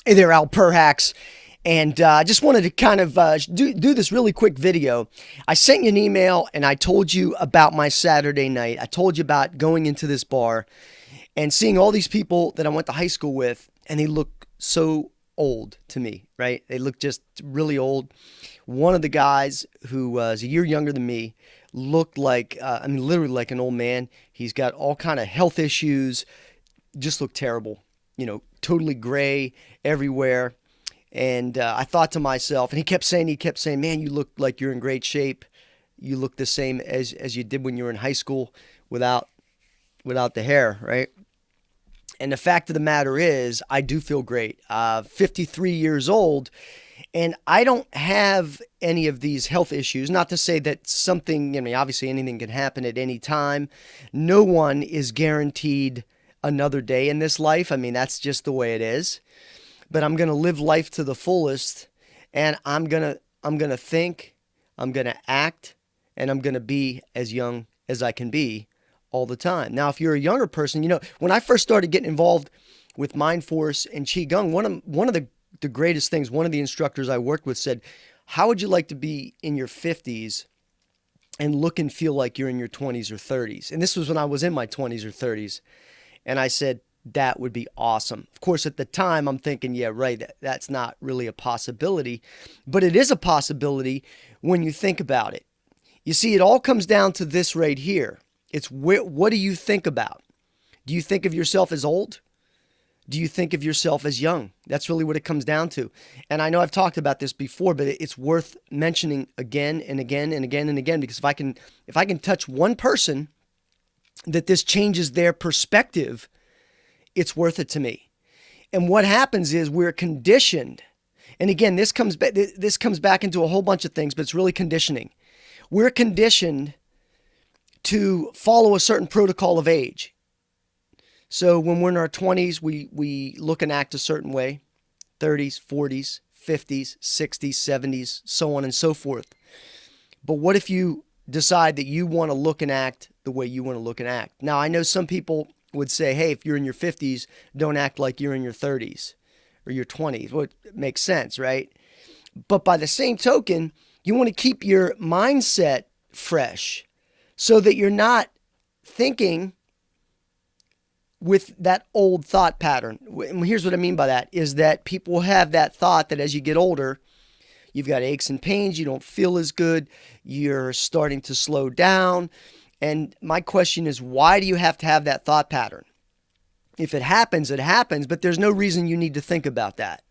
Hey there, Al Perhax. And I just wanted to kind of do this really quick video. I sent you an email and I told you about my Saturday night. I told you about going into this bar and seeing all these people that I went to high school with, and they look so old to me, right? They look just really old. One of the guys who was a year younger than me looked like, I mean, literally like an old man. He's got all kind of health issues, just looked terrible, totally gray everywhere. And I thought to myself, and he kept saying, man, you look like you're in great shape. You look the same as you did when you were in high school without without the hair, right? And the fact of the matter is, I do feel great. 53 years old, and I don't have any of these health issues. Not to say that something, I mean, obviously anything can happen at any time. No one is guaranteed another day in this life. I mean, that's just the way it is. But I'm going to live life to the fullest, and I'm going to think, I'm going to act, and I'm going to be as young as I can be all the time. Now, if you're a younger person, when I first started getting involved with Mind Force and Qigong, one of the greatest things, one of the instructors I worked with said, how would you like to be in your 50s and look and feel like you're in your 20s or 30s? And this was when I was in my 20s or 30s. And I said, that would be awesome. Of course, at the time, I'm thinking, yeah, right, that's not really a possibility. But it is a possibility when you think about it. You see, it all comes down to this right here. It's what do you think about? Do you think of yourself as old? Do you think of yourself as young? That's really what it comes down to. And I know I've talked about this before, but it's worth mentioning again and again and again and again, because if I can touch one person that this changes their perspective, it's worth it to me. And what happens is we're conditioned. And again, this comes back into a whole bunch of things, but it's really conditioning. We're conditioned to follow a certain protocol of age. So when we're in our 20s, we look and act a certain way, 30s, 40s, 50s, 60s, 70s, so on and so forth. But what if you decide that you want to look and act the way you want to look and act? Now, I know some people would say, hey, if you're in your 50s, don't act like you're in your 30s or your 20s. Well, it makes sense, right? But by the same token, you want to keep your mindset fresh so that you're not thinking with that old thought pattern. And here's what I mean by that is that people have that thought that as you get older, you've got aches and pains, you don't feel as good, you're starting to slow down. And my question is, why do you have to have that thought pattern? If it happens, it happens, but there's no reason you need to think about that.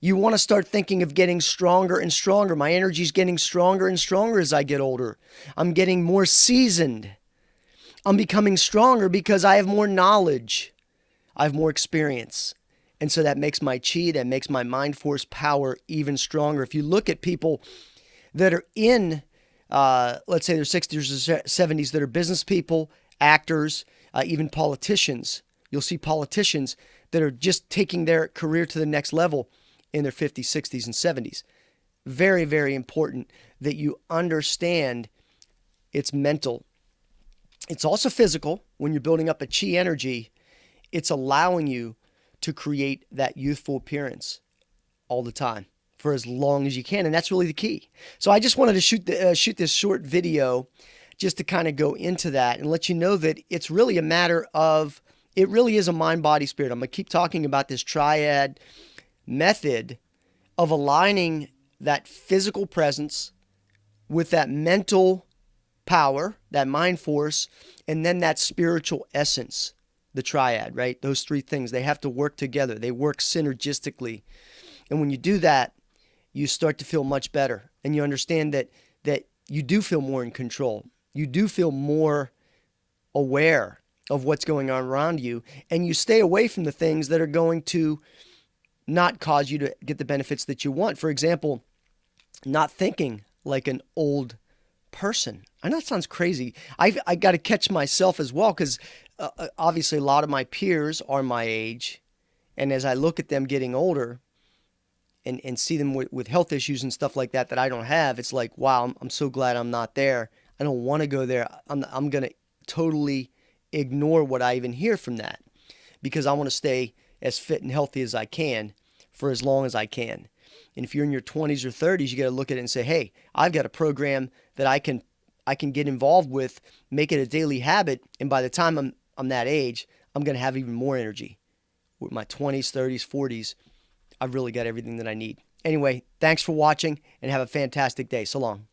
You want to start thinking of getting stronger and stronger. My energy's getting stronger and stronger as I get older. I'm getting more seasoned. I'm becoming stronger because I have more knowledge. I have more experience. And so that makes my chi, that makes my mind force power even stronger. If you look at people that are in, let's say their 60s or 70s, that are business people, actors, even politicians, you'll see politicians that are just taking their career to the next level in their 50s, 60s, and 70s. Very, very important that you understand it's mental. It's also physical. When you're building up a chi energy, it's allowing you to create that youthful appearance all the time for as long as you can. And that's really the key. So I just wanted to shoot this short video just to kind of go into that and let you know that it's really a matter of, it really is a mind, body, spirit. I'm going to keep talking about this triad method of aligning that physical presence with that mental power, that mind force, and then that spiritual essence, the triad, right? Those three things, they have to work together. They work synergistically. And when you do that, you start to feel much better. And you understand that you do feel more in control. You do feel more aware of what's going on around you. And you stay away from the things that are going to not cause you to get the benefits that you want. For example, not thinking like an old person. I know that sounds crazy. I got to catch myself as well because obviously a lot of my peers are my age. And as I look at them getting older and see them with health issues and stuff like that I don't have, it's like, wow, I'm so glad I'm not there. I don't want to go there. I'm going to totally ignore what I even hear from that because I want to stay as fit and healthy as I can. for as long as I can. And if you're in your 20s or 30s, you got to look at it and say, hey, I've got a program that I can get involved with, make it a daily habit, and by the time I'm that age, I'm going to have even more energy. With my 20s, 30s, 40s, I've really got everything that I need. Anyway, thanks for watching and have a fantastic day. So long.